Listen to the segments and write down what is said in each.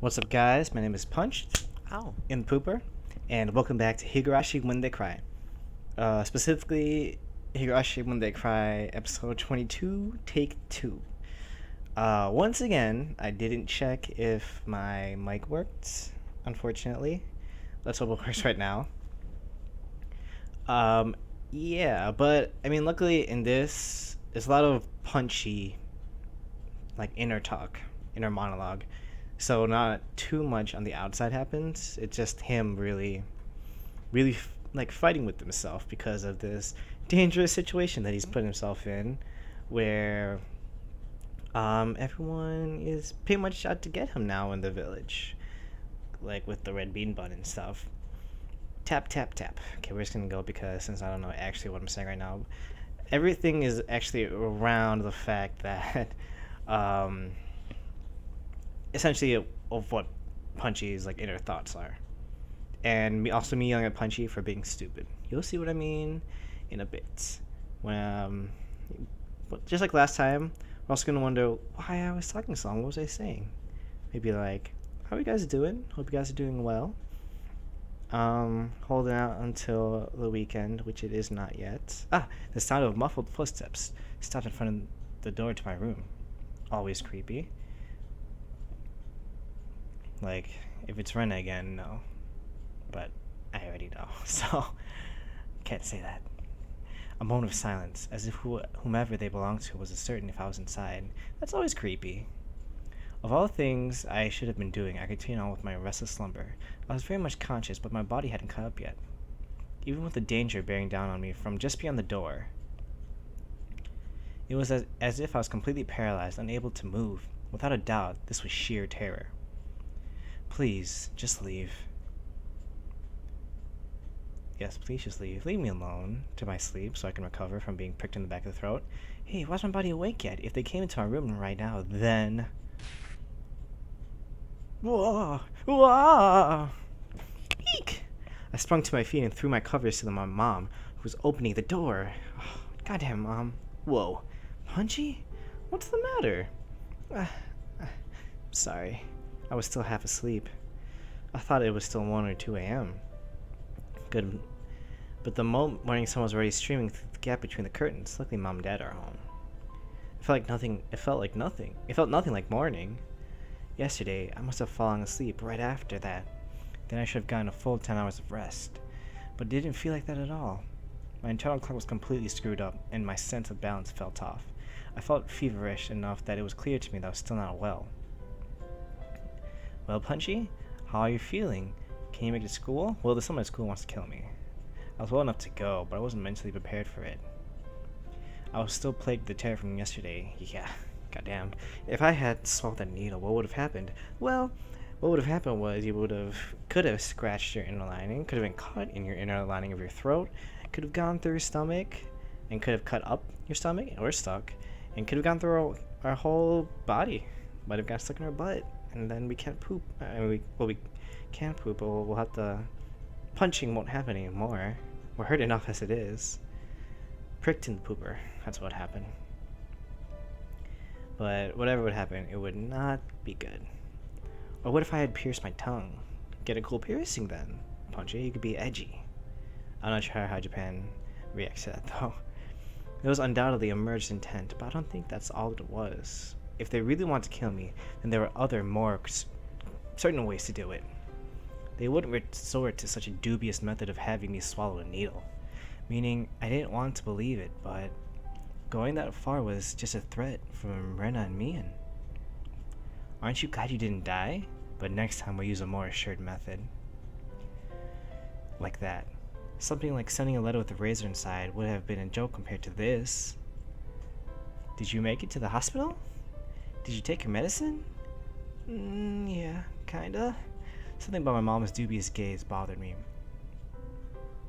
What's up, guys? My name is Punch Oh, in Pooper, and welcome back to Higurashi When They Cry. Specifically, Higurashi When They Cry, episode 22, take 2. Once again, I didn't check if my mic worked, unfortunately. Let's hope it works right now. Um, yeah, but I mean, luckily in this, there's a lot of punchy, like inner talk, inner monologue. So not too much on the outside happens. It's just him really like fighting with himself because of this dangerous situation that he's put himself in, where everyone is pretty much out to get him now in the village, like with the red bean bun and stuff. Tap tap tap. Okay, we're just gonna go because since I don't know actually what I'm saying right now, everything is actually around the fact that um, essentially of what Punchy's like inner thoughts are, and me yelling at Punchy for being stupid. You'll see what I mean in a bit. When just like last time, we're also gonna wonder why I was talking so long. What was I saying? Maybe like, how are you guys doing? Hope you guys are doing well. Holding out until the weekend, which it is not yet. Ah, the sound of muffled footsteps stopped in front of the door to my room. Always creepy. Like, if it's Rena again, no. But I already know, so can't say that. A moment of silence, as if whomever they belonged to was uncertain if I was inside. That's always creepy. Of all things I should have been doing, I continued on with my restless slumber. I was very much conscious, but my body hadn't caught up yet. Even with the danger bearing down on me from just beyond the door, it was as if I was completely paralyzed, unable to move. Without a doubt, this was sheer terror. Please, just leave. Yes, please just leave. Leave me alone to my sleep so I can recover from being pricked in the back of the throat. Hey, why's my body awake yet? If they came into my room right now, then... Whoa! Whoa! Eek! I sprung to my feet and threw my covers to my mom, who was opening the door. Oh, goddamn, Mom. Whoa. Punchy? What's the matter? Uh, Sorry. I was still half asleep. I thought it was still 1 or 2 a.m. Good. But the morning sun was already streaming through the gap between the curtains. Luckily, Mom and Dad are home. It felt like nothing. It felt like nothing. It felt nothing like morning. Yesterday, I must have fallen asleep right after that. Then I should have gotten a full 10 hours of rest. But it didn't feel like that at all. My internal clock was completely screwed up, and my sense of balance felt off. I felt feverish enough that it was clear to me that I was still not well. Well, Punchy, how are you feeling? Can you make it to school? Well, someone at school wants to kill me. I was well enough to go, but I wasn't mentally prepared for it. I was still plagued with the terror from yesterday. Yeah, goddamn. If I had swallowed that needle, what would have happened? Well, what would have happened was you could have scratched your inner lining, could have been cut in your inner lining of your throat, could have gone through your stomach, and could have cut up your stomach, or stuck, and could have gone through our whole body. Might have got stuck in our butt, and then we can't poop. We can't poop, but we'll have to... Punching won't happen anymore. We're hurt enough as it is. Pricked in the pooper. That's what happened. But whatever would happen, it would not be good. Or what if I had pierced my tongue? Get a cool piercing then. Punchy, you could be edgy. I'm not sure how Japan reacts to that though. It was undoubtedly a murderous intent, but I don't think that's all it was. If they really wanted to kill me, then there were other, more certain ways to do it. They wouldn't resort to such a dubious method of having me swallow a needle. Meaning, I didn't want to believe it, but going that far was just a threat from Rena and Mian. Aren't you glad you didn't die? But next time we'll use a more assured method. Like that. Something like sending a letter with a razor inside would have been a joke compared to this. Did you make it to the hospital? Did you take your medicine? Yeah, kinda. Something about my mom's dubious gaze bothered me.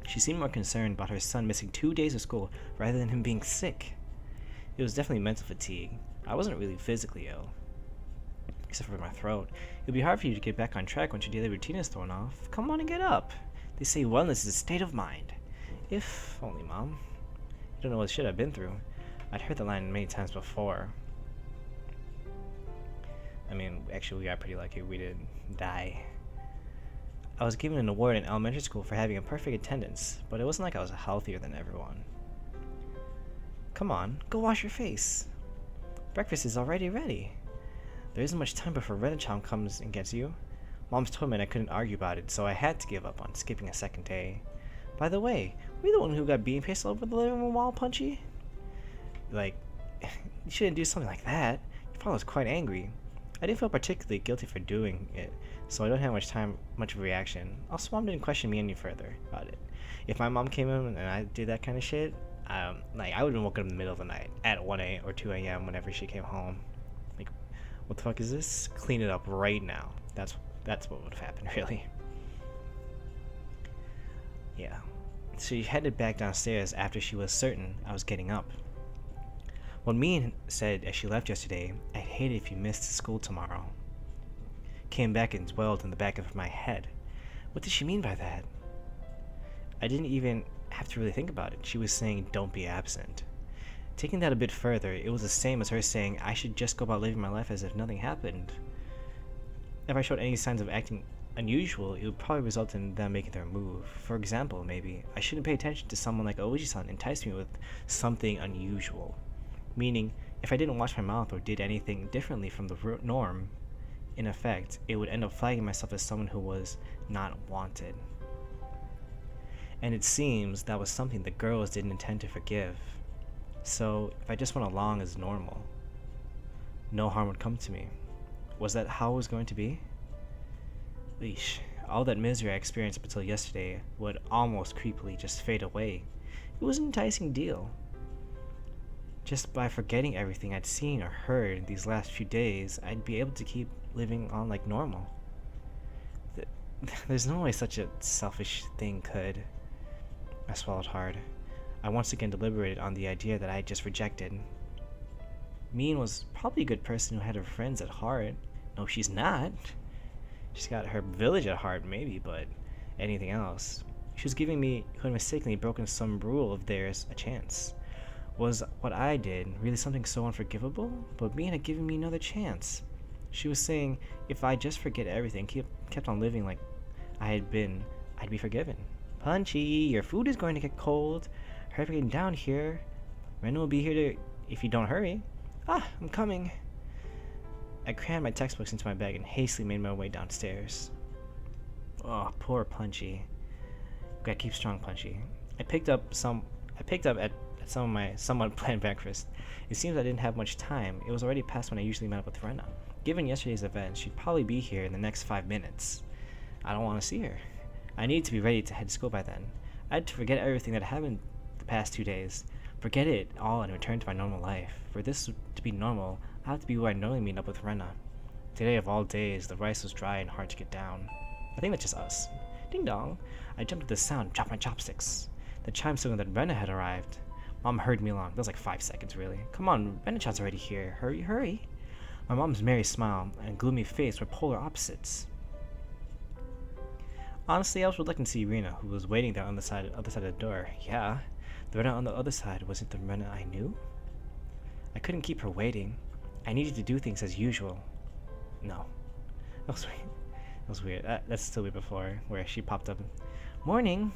She seemed more concerned about her son missing 2 days of school rather than him being sick. It was definitely mental fatigue. I wasn't really physically ill, except for my throat. It'll be hard for you to get back on track once your daily routine is thrown off. Come on and get up. They say wellness is a state of mind. If only, Mom. You don't know what shit I've been through. I'd heard the line many times before. I mean, actually, we got pretty lucky. We didn't die. I was given an award in elementary school for having a perfect attendance, but it wasn't like I was healthier than everyone. Come on, go wash your face. Breakfast is already ready. There isn't much time before Renichan comes and gets you. Mom's told me I couldn't argue about it, so I had to give up on skipping a second day. By the way, were you the one who got bean pasted over the living room wall, Punchy? Like, you shouldn't do something like that. Your father was quite angry. I didn't feel particularly guilty for doing it, so I don't have much of a reaction. Also, Mom didn't question me any further about it. If my mom came in and I did that kind of shit, I would have been woken up in the middle of the night at 1 a.m. or 2 a.m. whenever she came home. Like, what the fuck is this? Clean it up right now. That's what would have happened, really. Yeah. So she headed back downstairs after she was certain I was getting up. When Mean said as she left yesterday, I'd hate it if you missed school tomorrow, came back and dwelled in the back of my head. What did she mean by that? I didn't even have to really think about it. She was saying, don't be absent. Taking that a bit further, it was the same as her saying I should just go about living my life as if nothing happened. If I showed any signs of acting unusual, it would probably result in them making their move. For example, maybe, I shouldn't pay attention to someone like Oji-san entice me with something unusual. Meaning, if I didn't watch my mouth or did anything differently from the norm, in effect, it would end up flagging myself as someone who was not wanted. And it seems that was something the girls didn't intend to forgive. So, if I just went along as normal, no harm would come to me. Was that how it was going to be? Leash, all that misery I experienced up until yesterday would almost creepily just fade away. It was an enticing deal. Just by forgetting everything I'd seen or heard these last few days, I'd be able to keep living on like normal. There's no way such a selfish thing could. I swallowed hard. I once again deliberated on the idea that I had just rejected. Mean was probably a good person who had her friends at heart. No, she's not. She's got her village at heart, maybe, but anything else. She was giving me, who had mistakenly broken some rule of theirs, a chance. Was what I did really something so unforgivable? But Mean had given me another chance. She was saying if I just forget everything, kept on living like I had been, I'd be forgiven. Punchy, your food is going to get cold. Hurry up and get down here. Ren will be here if you don't hurry. Ah, I'm coming. I crammed my textbooks into my bag and hastily made my way downstairs. Oh, poor Punchy. Gotta keep strong, Punchy. I picked up at some of my somewhat planned breakfast. It seems I didn't have much time. It was already past when I usually met up with Rena. Given yesterday's event, she'd probably be here in the next 5 minutes. I don't want to see her. I needed to be ready to head to school by then. I had to forget everything that happened the past 2 days. Forget it all and return to my normal life. For this to be normal, I have to be where I normally meet up with Rena. Today of all days, the rice was dry and hard to get down. I think that's just us. Ding dong. I jumped at the sound and dropped my chopsticks. The chime signaled that Rena had arrived. Mom hurried me along. That was like 5 seconds, really. Come on, Renichan's already here. Hurry, hurry. My mom's merry smile and gloomy face were polar opposites. Honestly, I was reluctant to see Rena, who was waiting there on the other side of the door. Yeah, the Rena on the other side wasn't the Rena I knew? I couldn't keep her waiting. I needed to do things as usual. No. That was weird. That was weird. That's still weird before, where she popped up. Morning!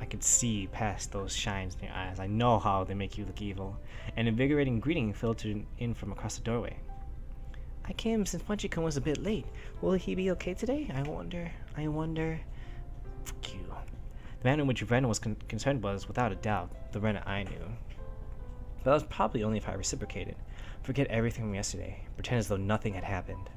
I could see past those shines in your eyes. I know how they make you look evil. An invigorating greeting filtered in from across the doorway. I came since Punchy-kun was a bit late. Will he be okay today? I wonder. Fuck you. The manner in which Rena was concerned was, without a doubt, the Rena I knew. But that was probably only if I reciprocated. Forget everything from yesterday. Pretend as though nothing had happened.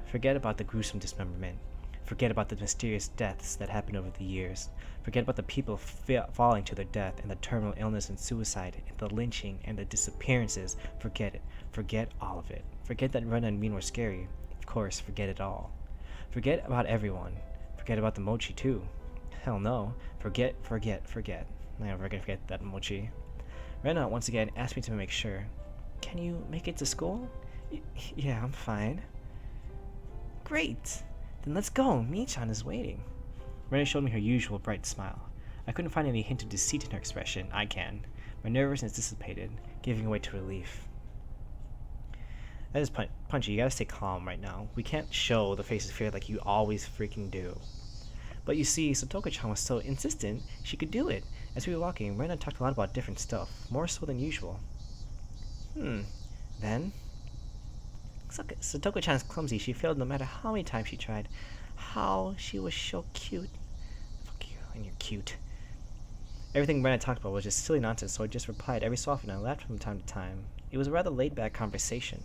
Forget about the gruesome dismemberment. Forget about the mysterious deaths that happened over the years. Forget about the people falling to their death and the terminal illness and suicide and the lynching and the disappearances. Forget it. Forget all of it. Forget that Rena and Mean were scary. Of course, forget it all. Forget about everyone. Forget about the mochi too. Hell no. Forget. I'm never gonna forget that mochi. Rena once again asked me to make sure. Can you make it to school? Yeah, I'm fine. Great. Then let's go. Mii-chan is waiting. Rena showed me her usual bright smile. I couldn't find any hint of deceit in her expression. I can. My nervousness dissipated, giving way to relief. That is Punchy, you gotta stay calm right now. We can't show the face of fear like you always freaking do. But you see, Satoko-chan was so insistent she could do it. As we were walking, Rena talked a lot about different stuff, more so than usual. Then? Satoko-chan's clumsy. She failed no matter how many times she tried. How she was so cute. Fuck you, and you're cute. Everything Rena talked about was just silly nonsense, so I just replied every so often and laughed from time to time. It was a rather laid-back conversation.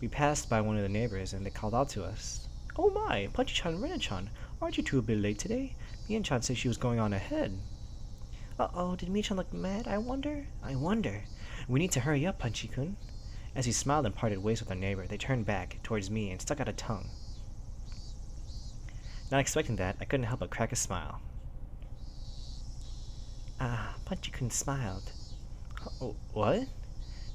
We passed by one of the neighbors and they called out to us. Oh my, Punchy-chan and Rena-chan, aren't you two a bit late today? Mian-chan said she was going on ahead. Uh-oh, did Mian-chan look mad? I wonder. We need to hurry up, Punchy-kun. As we smiled and parted ways with our neighbor, they turned back towards me and stuck out a tongue. Not expecting that, I couldn't help but crack a smile. Ah, Punchy-kun smiled. Oh, what?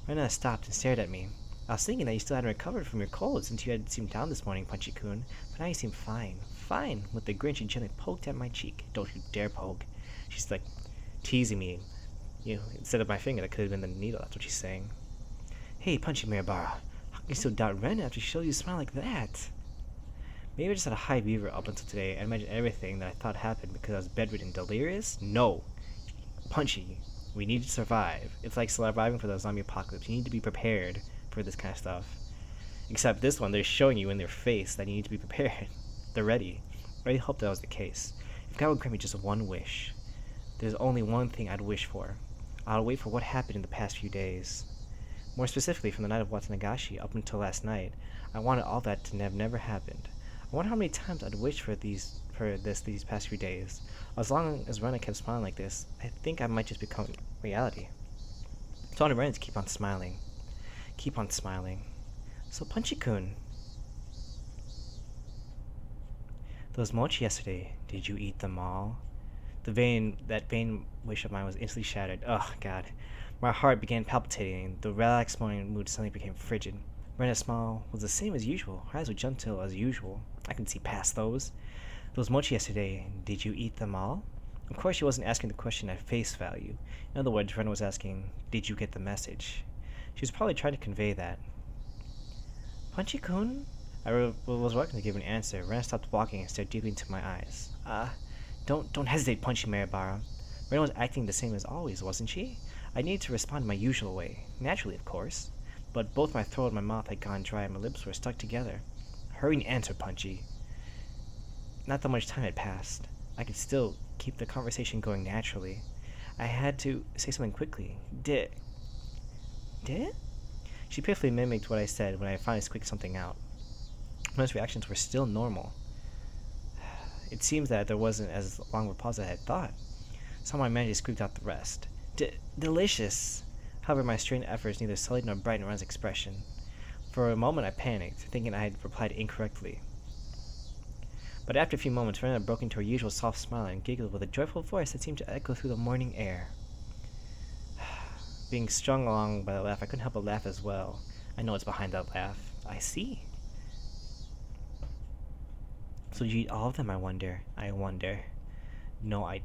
Rena stopped and stared at me. I was thinking that you still hadn't recovered from your cold since you had seemed down this morning, Punchy-kun, but now you seem fine. Fine. With the grin, she gently poked at my cheek. Don't you dare poke. She's like teasing me. Instead of my finger, that could have been the needle. That's what she's saying. Hey, Punchy Mirabara, how can you still doubt Rena after she showed you a smile like that? Maybe I just had a high fever up until today. I imagined everything that I thought happened because I was bedridden, delirious. No, Punchy, we need to survive. It's like surviving for the zombie apocalypse. You need to be prepared for this kind of stuff. Except this one, they're showing you in their face that you need to be prepared. They're ready. I really hope that was the case. If God would grant me just one wish, there's only one thing I'd wish for. I'll wait for what happened in the past few days. More specifically, from the night of Watanagashi up until last night, I wanted all that to have never happened. I wonder how many times I'd wished for these past few days. As long as Rena kept smiling like this, I think I might just become reality. So I wanted Rena to keep on smiling. Keep on smiling. So Punchy-kun, those mochi yesterday, did you eat them all? That vain wish of mine was instantly shattered. Oh God. My heart began palpitating. The relaxed morning mood suddenly became frigid. Rena's smile was the same as usual. Her eyes were gentle as usual. I could see past those. Those mochi yesterday, did you eat them all? Of course she wasn't asking the question at face value. In other words, Rena was asking, did you get the message? She was probably trying to convey that. Punchy-kun? I was working to give an answer. Rena stopped walking and stared deeply into my eyes. Don't hesitate, Punchy Maribara. Rena was acting the same as always, wasn't she? I needed to respond in my usual way. Naturally, of course. But both my throat and my mouth had gone dry and my lips were stuck together. Hurry and answer, Punchy. Not that much time had passed. I could still keep the conversation going naturally. I had to say something quickly. Did? She pitifully mimicked what I said when I finally squeaked something out. Most reactions were still normal. It seems that there wasn't as long of a pause as I had thought. Somehow I managed to squeak out the rest. Delicious! However, my strained efforts neither sullied nor brightened Ren's expression. For a moment I panicked, thinking I had replied incorrectly. But after a few moments, Rena broke into her usual soft smile and giggled with a joyful voice that seemed to echo through the morning air. Being strung along by the laugh, I couldn't help but laugh as well. I know what's behind that laugh. I see. So did you eat all of them, I wonder? No, God.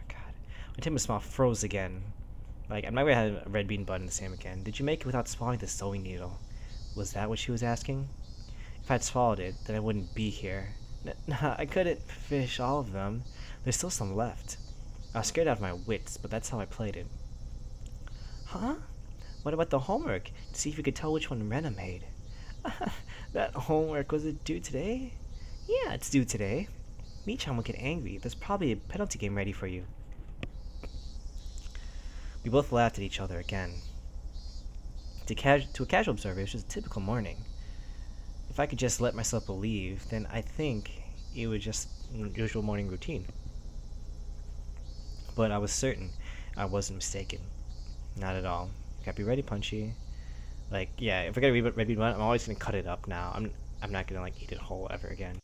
My tip of smile froze again. I'm not gonna have a red bean bun in the same again. Did you make it without swallowing the sewing needle? Was that what she was asking? If I'd swallowed it, then I wouldn't be here. Nah, I couldn't finish all of them. There's still some left. I was scared out of my wits, but that's how I played it. Huh? What about the homework? To see if you could tell which one Rena made. That homework, was it due today? Yeah, it's due today. Mi-chan will get angry. There's probably a penalty game ready for you. We both laughed at each other again. To a casual observer, it was just a typical morning. If I could just let myself believe, then I think it was just usual morning routine. But I was certain I wasn't mistaken. Not at all. Gotta be ready, Punchy. If I get a red bean bun, I'm always gonna cut it up now. I'm not gonna eat it whole ever again.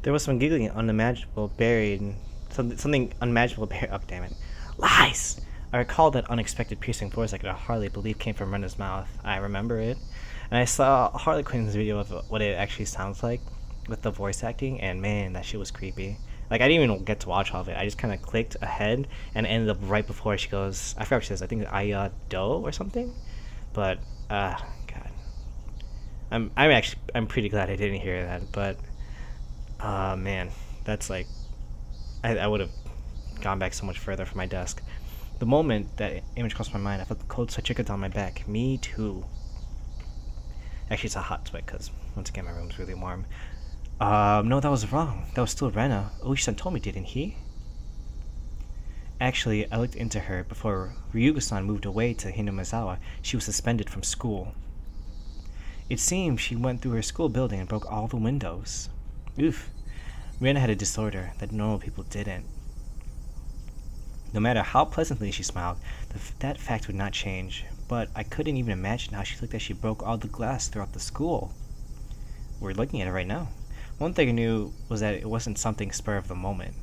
There was some giggling unimaginable buried, something unmanageable buried. Oh, damn it! Lies. I recalled that unexpected piercing voice I could hardly believe came from Rena's mouth. I remember it, and I saw Harley Quinn's video of what it actually sounds like with the voice acting, and man, that shit was creepy. Like, I didn't even get to watch all of it. I just kind of clicked ahead and ended up right before she goes. I forgot what she says. I think I do or something. But God, I'm pretty glad I didn't hear that. But man, that's like I would have gone back so much further from my desk. The moment that image crossed my mind, I felt the cold sweat trickle down my back. Me too. Actually, it's a hot sweat because once again my room's really warm. No, that was wrong. That was still Rena. Oishi-san told me, didn't he? Actually, I looked into her. Before Ryuga-san moved away to Hinamizawa, she was suspended from school. It seemed she went through her school building and broke all the windows. Oof. Rena had a disorder that normal people didn't. No matter how pleasantly she smiled, that fact would not change. But I couldn't even imagine how she looked as she broke all the glass throughout the school. We're looking at it right now. One thing I knew was that it wasn't something spur of the moment.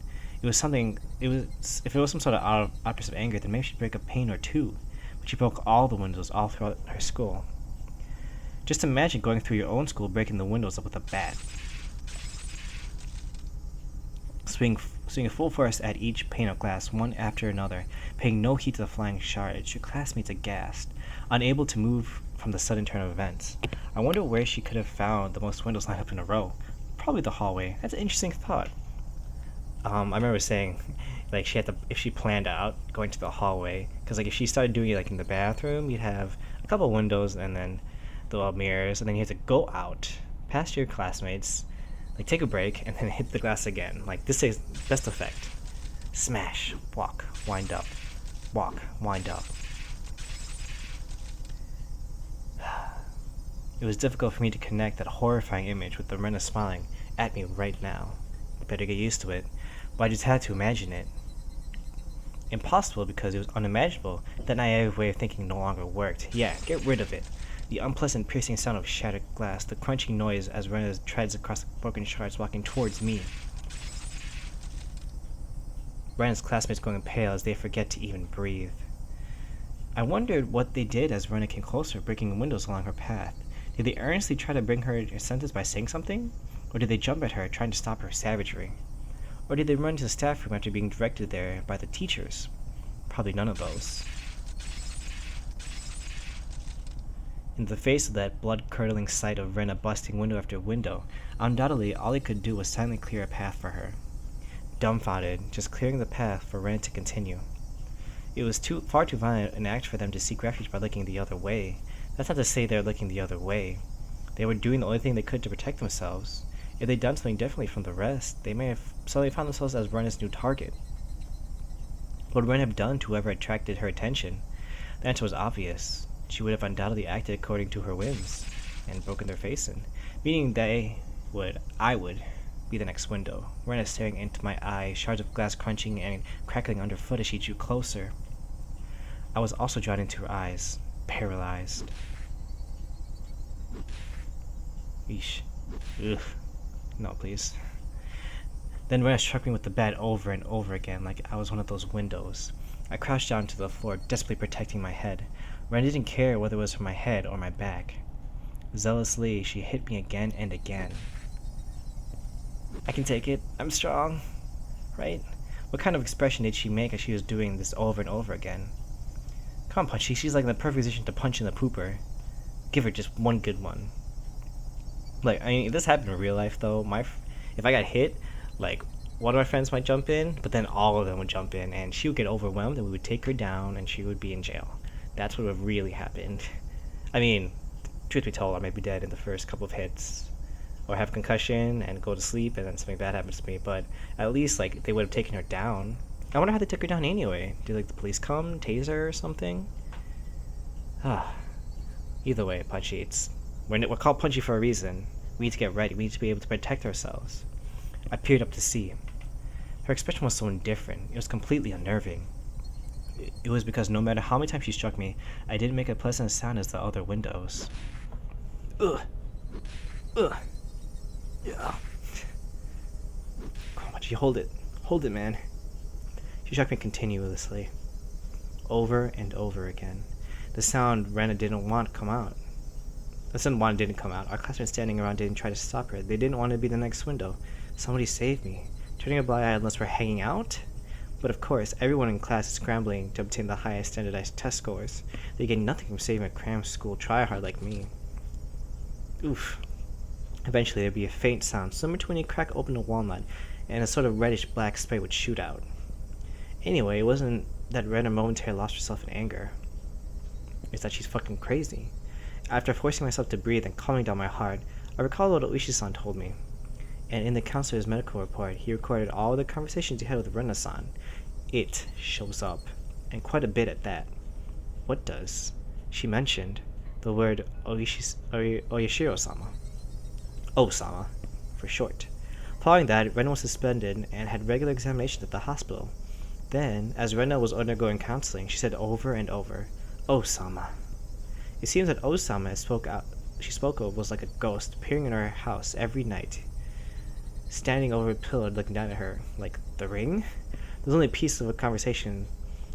It was something. If it was some sort of outburst of anger, then maybe she'd break a pane or two. But she broke all the windows all throughout her school. Just imagine going through your own school, breaking the windows up with a bat. Swinging full force at each pane of glass, one after another, paying no heed to the flying shards, your classmates aghast, unable to move from the sudden turn of events. I wonder where she could have found the most windows lined up in a row. Probably the hallway. That's an interesting thought. I remember saying, like, she had to, if she planned out going to the hallway, because like if she started doing it like in the bathroom, you'd have a couple windows and then the little mirrors, and then you have to go out past your classmates, like take a break, and then hit the glass again. Like this is best effect. Smash, walk, wind up, walk, wind up. It was difficult for me to connect that horrifying image with the Rena smiling at me right now. I better get used to it, but I just had to imagine it. Impossible because it was unimaginable. That naive way of thinking no longer worked. Yeah, get rid of it. The unpleasant piercing sound of shattered glass, the crunching noise as Rena treads across the broken shards walking towards me. Rena's classmates going pale as they forget to even breathe. I wondered what they did as Rena came closer, breaking windows along her path. Did they earnestly try to bring her to senses by saying something? Or did they jump at her, trying to stop her savagery? Or did they run to the staff room after being directed there by the teachers? Probably none of those. In the face of that blood-curdling sight of Rena busting window after window, undoubtedly all I could do was silently clear a path for her. Dumbfounded, just clearing the path for Rena to continue. It was far too violent an act for them to seek refuge by looking the other way. That's not to say they're looking the other way. They were doing the only thing they could to protect themselves. If they'd done something differently from the rest, they may have suddenly found themselves as Rena's new target. What would Rena have done to whoever attracted her attention? The answer was obvious. She would have undoubtedly acted according to her whims, and broken their face in, meaning I would, be the next window. Rena staring into my eyes, shards of glass crunching and crackling underfoot as she drew closer. I was also drawn into her eyes, paralyzed. Eesh. Ugh. No, please. Then Rena struck me with the bat over and over again, like I was one of those windows. I crouched down to the floor, desperately protecting my head. Rena didn't care whether it was from my head or my back. Zealously, she hit me again and again. I can take it. I'm strong. Right? What kind of expression did she make as she was doing this over and over again? Come on, Punchy. She's like in the perfect position to punch in the pooper. Give her just one good one. Like, I mean, if this happened in real life, though, if I got hit, like, one of my friends might jump in, but then all of them would jump in, and she would get overwhelmed, and we would take her down, and she would be in jail. That's what would have really happened. I mean, truth be told, I might be dead in the first couple of hits, or have concussion and go to sleep, and then something bad happens to me. But at least, like, they would have taken her down. I wonder how they took her down anyway. Did, like, the police come, tase her or something? Either way, Punchy, we're called Punchy for a reason. We need to get ready. We need to be able to protect ourselves. I peered up to see. Her expression was so indifferent. It was completely unnerving. It was because no matter how many times she struck me, I didn't make a pleasant sound as the other windows. Ugh. Ugh. Yeah. Come on, Punchy, hold it. Hold it, man. She struck me continuously. Over and over again. The sound Rena didn't want to come out. The sound didn't come out. Our classmates standing around didn't try to stop her. They didn't want to be the next window. Somebody save me. turning a blind eye unless we're hanging out? But of course, everyone in class is scrambling to obtain the highest standardized test scores. They get nothing from saving a cram school tryhard like me. Oof. Eventually, there'd be a faint sound, similar to when you crack open a walnut, and a sort of reddish-black spray would shoot out. Anyway, it wasn't that Rena momentarily lost herself in anger. It's that she's fucking crazy. After forcing myself to breathe and calming down my heart, I recalled what Oishi-san told me. And in the counselor's medical report, he recorded all the conversations he had with Rena-san. It shows up, and quite a bit at that. What does? She mentioned the word Oyashiro-sama. Osama, for short. Following that, Rena was suspended and had regular examinations at the hospital. Then, as Rena was undergoing counseling, she said over and over, Osama. It seems that Osama she spoke of was like a ghost appearing in her house every night, standing over a pillow looking down at her, like the ring? There was only a piece of a conversation,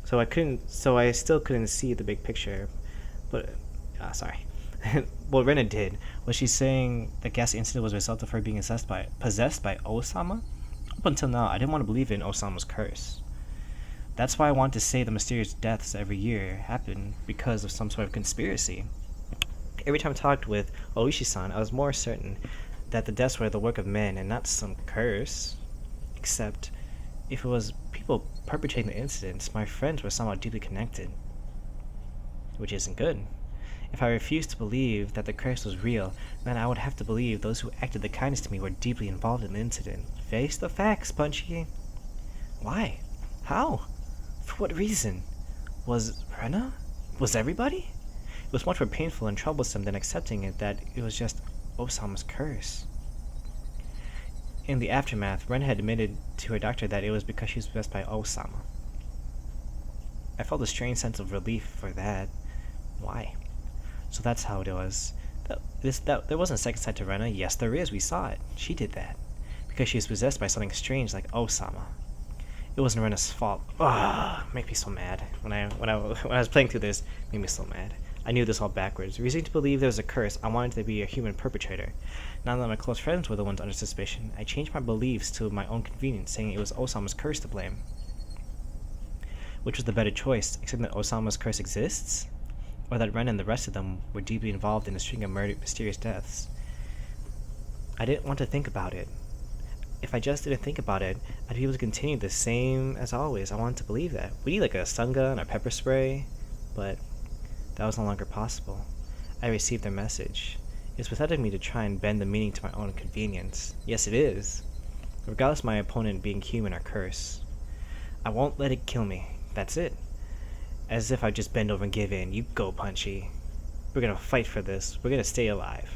so I still couldn't see the big picture. But, sorry. What Rena did was she's saying the gas incident was a result of her being possessed by Osama? Up until now, I didn't want to believe in Osama's curse. That's why I want to say the mysterious deaths every year happen because of some sort of conspiracy. Every time I talked with Oishi-san, I was more certain that the deaths were the work of men and not some curse. Except, if it was people perpetrating the incidents, my friends were somehow deeply connected. Which isn't good. If I refused to believe that the curse was real, then I would have to believe those who acted the kindest to me were deeply involved in the incident. Face the facts, Punchy. Why? How? For what reason? Was Rena? Was everybody? It was much more painful and troublesome than accepting it that it was just Osama's curse. In the aftermath, Rena had admitted to her doctor that it was because she was possessed by Osama. I felt a strange sense of relief for that. Why? So that's how it was. There wasn't a second side to Rena. Yes, there is. We saw it. She did that. Because she was possessed by something strange like Osama. It wasn't Rena's fault. Ugh, made me so mad. When I was playing through this, it made me so mad. I knew this all backwards. Reasoning to believe there was a curse, I wanted to be a human perpetrator. Now that my close friends were the ones under suspicion, I changed my beliefs to my own convenience, saying it was Osama's curse to blame. Which was the better choice, accepting that Osama's curse exists? Or that Ren and the rest of them were deeply involved in a string of mysterious deaths? I didn't want to think about it. If I just didn't think about it, I'd be able to continue the same as always. I wanted to believe that. We need like a stun gun or pepper spray, but that was no longer possible. I received their message. It's pathetic of me to try and bend the meaning to my own convenience. Yes, it is. Regardless of my opponent being human or curse. I won't let it kill me. That's it. As if I just bend over and give in. You go, Punchy. We're gonna fight for this. We're gonna stay alive.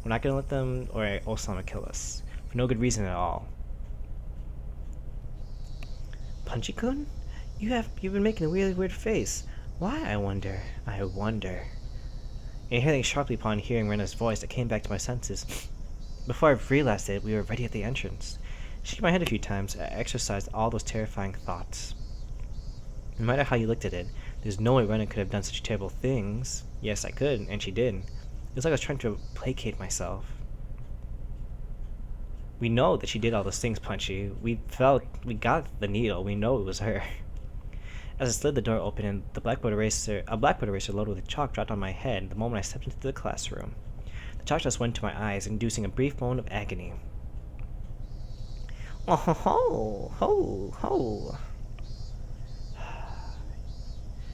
We're not gonna let them or Osama kill us. For no good reason at all. Punchy-kun? You've been making a really weird face. Why, I wonder? Inhaling sharply upon hearing Rena's voice, I came back to my senses. Before I realized it, we were ready at the entrance. Shaking my head a few times, I exercised all those terrifying thoughts. No matter how you looked at it, there's no way Rena could have done such terrible things. Yes, I could, and she did. It was like I was trying to placate myself. We know that she did all those things, Punchy. We got the needle. We know it was her. As I slid the door open and a blackboard eraser loaded with chalk dropped on my head the moment I stepped into the classroom. The chalk dust went to my eyes, inducing a brief moment of agony. Oh ho ho ho!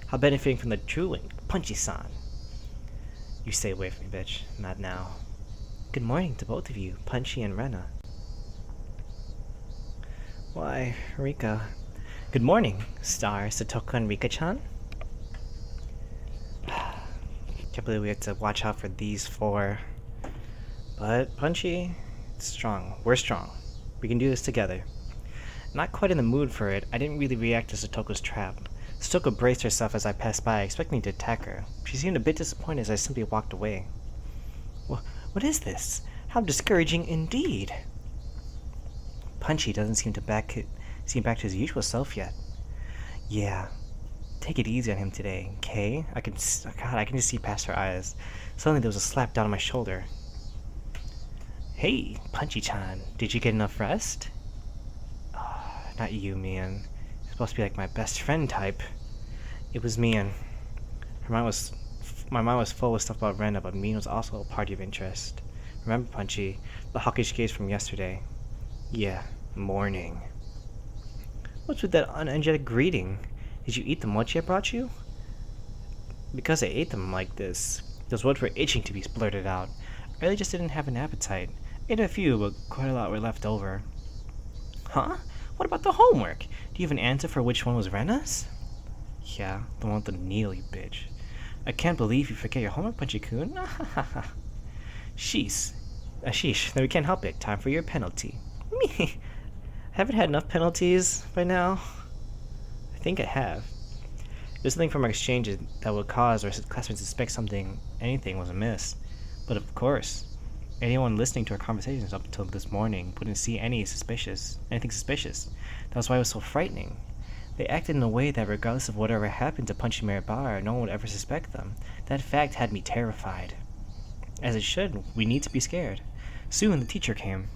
How benefiting from the drooling, Punchy-san. You stay away from me, bitch. Not now. Good morning to both of you, Punchy and Rena. Why, Rika. Good morning, Star, Satoko, and Rika-chan. Can't believe we have to watch out for these four. But, Punchy, it's strong. We're strong. We can do this together. Not quite in the mood for it, I didn't really react to Satoko's trap. Satoko braced herself as I passed by, expecting to attack her. She seemed a bit disappointed as I simply walked away. What is this? How discouraging indeed! Punchy doesn't seem back to his usual self yet. Yeah, take it easy on him today, okay? I can just see past her eyes. Suddenly there was a slap down on my shoulder. Hey, Punchy-chan, did you get enough rest? Not you, Mian. You're supposed to be like my best friend type. It was Mian. Her mind was, my mind was full of stuff about Rena, but Mian was also a party of interest. Remember, Punchy, the hawkish gaze from yesterday? Yeah, morning. What's with that unenergetic greeting? Did you eat the mochi I brought you? Because I ate them like this, those words were itching to be blurted out. I really just didn't have an appetite. I ate a few, but quite a lot were left over. Huh? What about the homework? Do you have an answer for which one was Rena's? Yeah, the one with the needle, you bitch. I can't believe you forget your homework, Punchy-kun. Sheesh. Sheesh, then we can't help it. Time for your penalty. Me. Haven't had enough penalties by now? I think I have. There's something from our exchanges that would cause our classmates to suspect anything was amiss. But of course, anyone listening to our conversations up until this morning wouldn't see anything suspicious. That was why it was so frightening. They acted in a way that regardless of whatever happened to Punchy Mirabar, no one would ever suspect them. That fact had me terrified. As it should, we need to be scared. Soon the teacher came.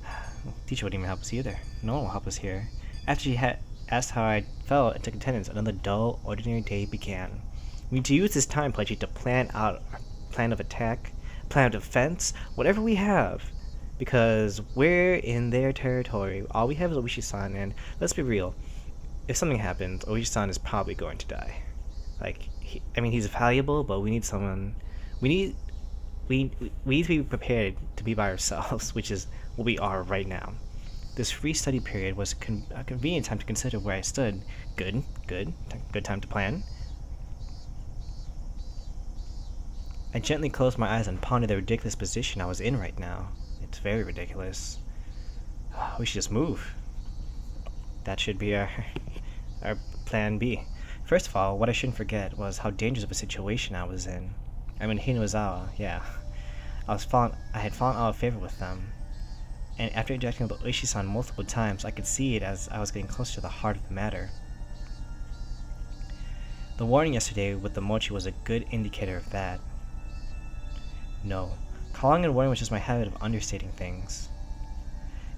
The teacher wouldn't even help us either. No one will help us here. After she had asked how I felt and took attendance, another dull, ordinary day began. We need to use this time, Punchy, to plan out our plan of attack, plan of defense, whatever we have. Because we're in their territory. All we have is Oishi-san, and let's be real. If something happens, Oishi-san is probably going to die. He's valuable, but we need someone. We need to be prepared to be by ourselves, which is what we are right now. This free study period was a convenient time to consider where I stood. Good time to plan. I gently closed my eyes and pondered the ridiculous position I was in right now. It's very ridiculous. We should just move. That should be our plan B. First of all, what I shouldn't forget was how dangerous of a situation I was in. I'm in Hinozawa, yeah. I had fallen out of favor with them. And after interacting with Oishi-san multiple times, I could see it as I was getting closer to the heart of the matter. The warning yesterday with the mochi was a good indicator of that. No, calling it a warning was just my habit of understating things.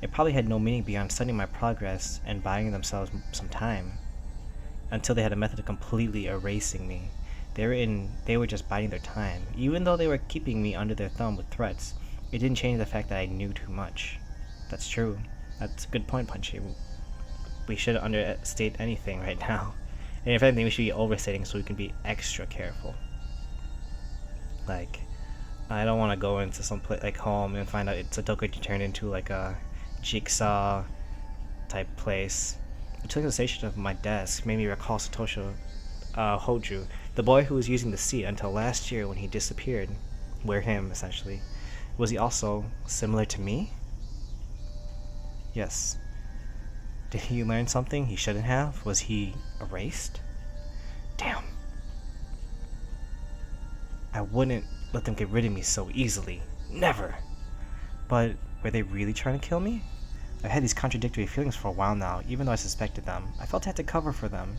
It probably had no meaning beyond studying my progress and buying themselves some time. Until they had a method of completely erasing me. They were just biding their time. Even though they were keeping me under their thumb with threats, it didn't change the fact that I knew too much. That's true. That's a good point, Punchy. We shouldn't understate anything right now. And if anything, we should be overstating so we can be extra careful. I don't want to go into some place like home and find out it's a Dokuji turned into like a jigsaw type place. The utilization of my desk made me recall Satoshi Hoju, the boy who was using the seat until last year when he disappeared. Where him, essentially. Was he also similar to me? Yes. Did he learn something he shouldn't have? Was he erased? Damn. I wouldn't let them get rid of me so easily. Never. But were they really trying to kill me? I've had these contradictory feelings for a while now, even though I suspected them. I felt I had to cover for them.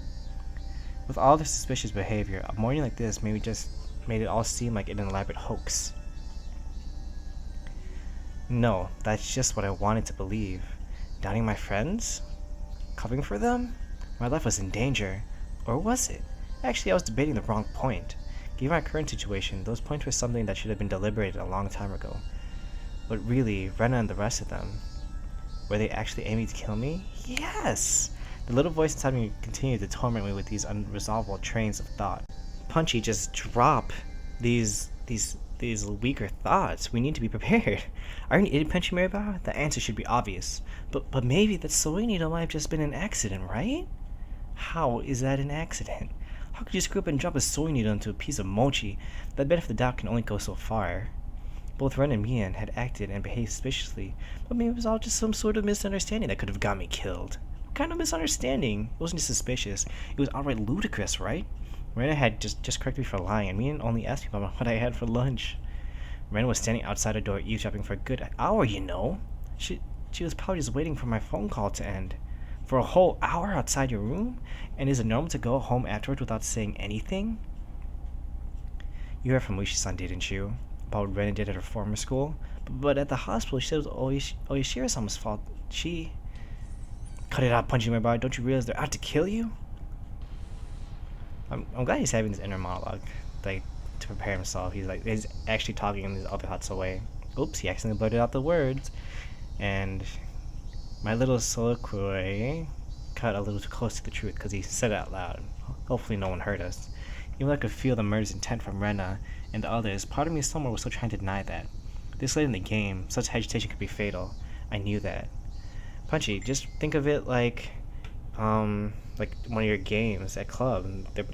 With all their suspicious behavior, a morning like this made it all seem like an elaborate hoax. No, that's just what I wanted to believe. Doubting my friends? Covering for them? My life was in danger. Or was it? Actually, I was debating the wrong point. Given my current situation, those points were something that should have been deliberated a long time ago. But really, Rena and the rest of them, were they actually aiming to kill me? Yes! The little voice inside me continued to torment me with these unresolvable trains of thought. Punchy, just drop these weaker thoughts. We need to be prepared. Are you an idiot, Punchy Maribel? The answer should be obvious. But maybe that sewing needle might have just been an accident, right? How is that an accident? How could you screw up and drop a sewing needle into a piece of mochi? That benefit of the doubt can only go so far. Both Ren and Mian had acted and behaved suspiciously, but maybe it was all just some sort of misunderstanding that could have got me killed. What kind of misunderstanding? It wasn't just suspicious. It was outright ludicrous, right? Rena had just corrected me for lying, and Mian only asked me about what I had for lunch. Rena was standing outside her door eavesdropping for a good hour, you know. She was probably just waiting for my phone call to end. For a whole hour outside your room? And is it normal to go home afterwards without saying anything? You heard from Uishi-san, didn't you? About what Rena did at her former school? But at the hospital, she said it was Oishiro-sama's fault. Cut it out, Punchy, my brother. Don't you realize they're out to kill you? I'm glad he's having this inner monologue, like, to prepare himself. He's actually talking in his other thoughts away. Oops, he accidentally blurted out the words. And my little soliloquy cut a little too close to the truth because he said it out loud. Hopefully no one heard us. Even though I could feel the murder's intent from Rena and the others, part of me somewhere was still trying to deny that. This late in the game, such agitation could be fatal. I knew that. Punchy, just think of it like one of your games at club.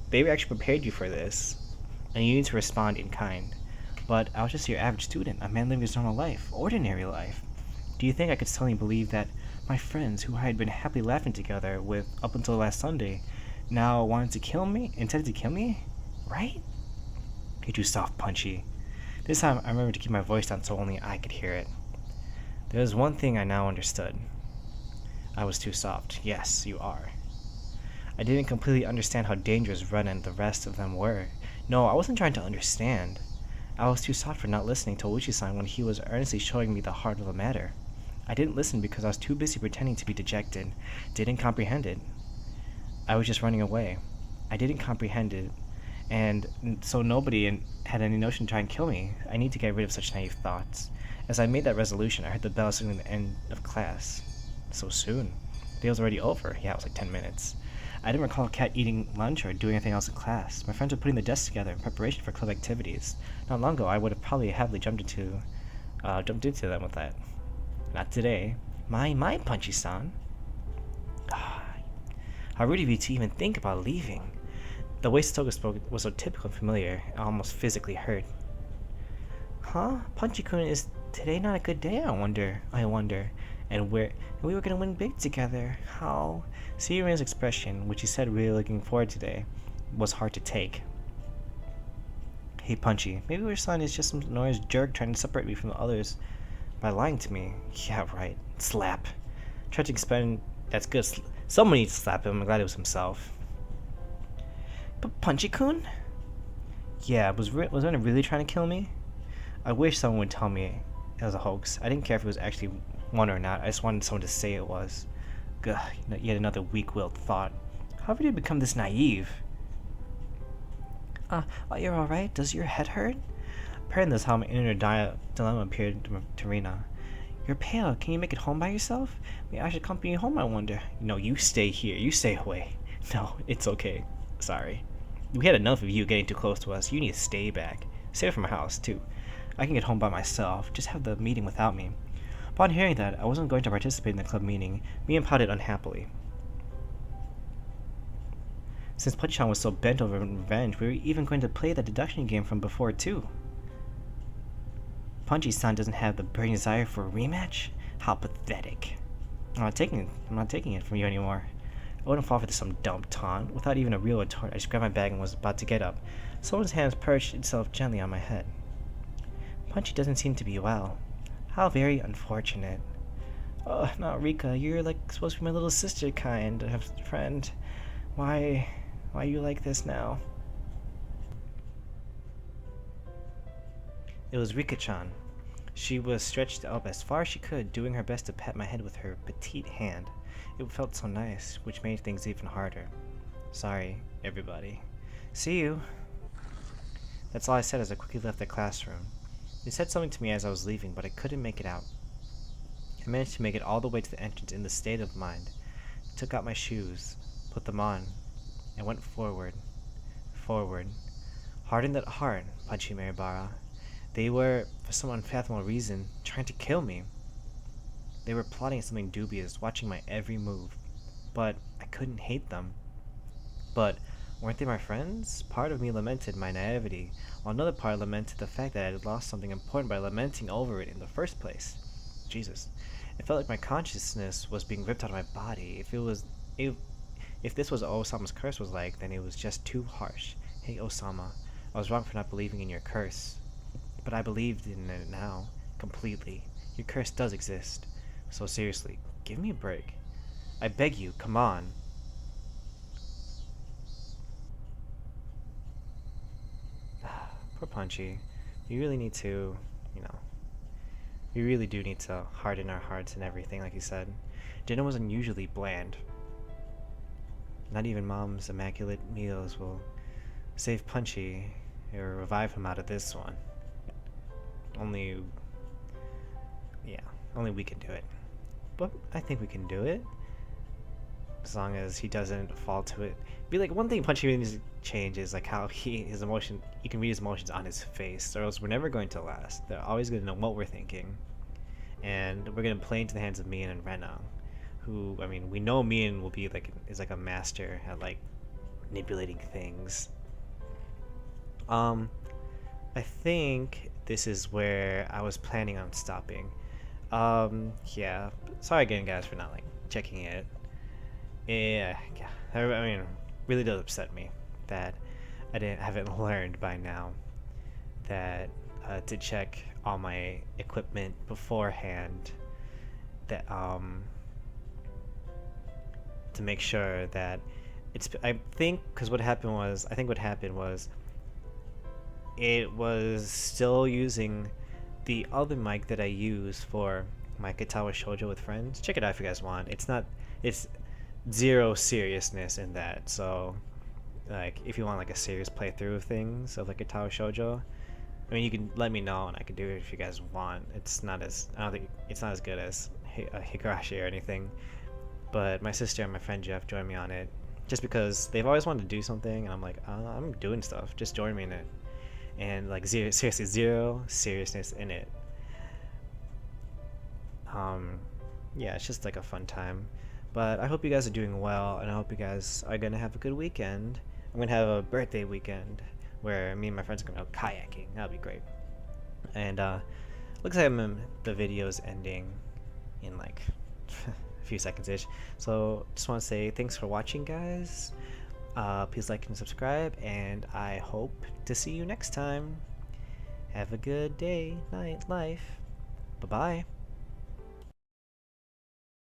They actually prepared you for this, and you need to respond in kind. But I was just your average student, a man living his normal life, ordinary life. Do you think I could suddenly believe that my friends, who I had been happily laughing together with up until last Sunday, now intended to kill me? Right? You're too soft, Punchy. This time I remembered to keep my voice down so only I could hear it. There was one thing I now understood. I was too soft. Yes, you are. I didn't completely understand how dangerous Ren and the rest of them were. No, I wasn't trying to understand. I was too soft for not listening to Uchi-san when he was earnestly showing me the heart of the matter. I didn't listen because I was too busy pretending to be dejected. Didn't comprehend it. I was just running away. I didn't comprehend it, and so nobody had any notion to try and kill me. I need to get rid of such naive thoughts. As I made that resolution, I heard the bell signaling the end of class. So soon. The day was already over. Yeah, it was like 10 minutes. I didn't recall Kat eating lunch or doing anything else in class. My friends were putting the desks together in preparation for club activities. Not long ago, I would have probably happily jumped into them with that. Not today. My Punchy-san. How rude of you to even think about leaving. The way Satoga spoke was so typical and familiar, it almost physically hurt. Huh? Punchy-kun, is today not a good day, I wonder. And we were gonna win big together. How? Seeing Rena's expression, which he said really looking forward to today, was hard to take. Hey Punchy, maybe your son is just some noise jerk trying to separate me from the others by lying to me. Yeah, right. Slap. Tried to explain. That's good. Someone needs to slap him. I'm glad it was himself. But Punchy-kun? Yeah, was Rena really trying to kill me? I wish someone would tell me it was a hoax. I didn't care if it was actually one or not. I just wanted someone to say it was. Gah, yet another weak-willed thought. How did you become this naive? You're alright? Does your head hurt? Apparently that's how my inner dilemma appeared to Rena. You're pale. Can you make it home by yourself? Maybe I should accompany you home, I wonder. No, you stay here. You stay away. No, it's okay. Sorry. We had enough of you getting too close to us. You need to stay back. Stay away from my house, too. I can get home by myself. Just have the meeting without me. Upon hearing that, I wasn't going to participate in the club meeting. Mia pouted unhappily. Since Punchy-chan was so bent over revenge, we were even going to play that deduction game from before, too. Punchy-san doesn't have the burning desire for a rematch? How pathetic. I'm not taking it from you anymore. I wouldn't fall for some dumb taunt. Without even a real retort, I just grabbed my bag and was about to get up. Someone's hand perched itself gently on my head. Punchy doesn't seem to be well. How very unfortunate. Oh, not Rika. You're supposed to be my little sister kind of friend. Why are you like this now? It was Rika-chan. She was stretched up as far as she could, doing her best to pat my head with her petite hand. It felt so nice, which made things even harder. Sorry, everybody. See you. That's all I said as I quickly left the classroom. They said something to me as I was leaving, but I couldn't make it out. I managed to make it all the way to the entrance in this state of mind. Took out my shoes, put them on, and went forward. Hardened at heart, Punchy Maribara. They were, for some unfathomable reason, trying to kill me. They were plotting something dubious, watching my every move. But I couldn't hate them. But weren't they my friends? Part of me lamented my naivety, while another part lamented the fact that I had lost something important by lamenting over it in the first place. Jesus. It felt like my consciousness was being ripped out of my body. If this was what Osama's curse was like, then it was just too harsh. Hey, Osama, I was wrong for not believing in your curse. But I believed in it now, completely. Your curse does exist. So seriously, give me a break. I beg you, come on. Poor Punchy. We really need to, we really do need to harden our hearts and everything, like you said. Dinner was unusually bland. Not even Mom's immaculate meals will save Punchy or revive him out of this one. Only, yeah, only we can do it. But I think we can do it. As long as he doesn't fall to it. Be like, one thing Punchy really needs to change is like how his emotion, you can read his emotions on his face, or else we're never going to last. They're always going to know what we're thinking. And we're going to play into the hands of Mian and Rena, who, I mean, we know Mian will be like, is like a master at like manipulating things. I think this is where I was planning on stopping. Yeah. Sorry again, guys, for not like checking it. Yeah, I mean, really does upset me that haven't learned by now that to check all my equipment beforehand. That to make sure that it's. I think because I think what happened was it was still using the other mic that I use for my Katawa Shoujo with friends. Check it out if you guys want. It's not. It's zero seriousness in that. So, like, if you want like a serious playthrough of things of like Katawa Shoujo, I mean, you can let me know and I can do it if you guys want. It's not as I don't think it's not as good as Higurashi or anything. But my sister and my friend Jeff joined me on it just because they've always wanted to do something, and I'm like, I'm doing stuff. Just join me in it. And like seriously, zero seriousness in it. Yeah, it's just like a fun time. But I hope you guys are doing well, and I hope you guys are gonna have a good weekend. I'm gonna have a birthday weekend where me and my friends are gonna go kayaking. That'll be great. And looks like the video's ending in like a few seconds ish. So just want to say thanks for watching, guys. Please like and subscribe, and I hope to see you next time. Have a good day, night, life. Bye bye.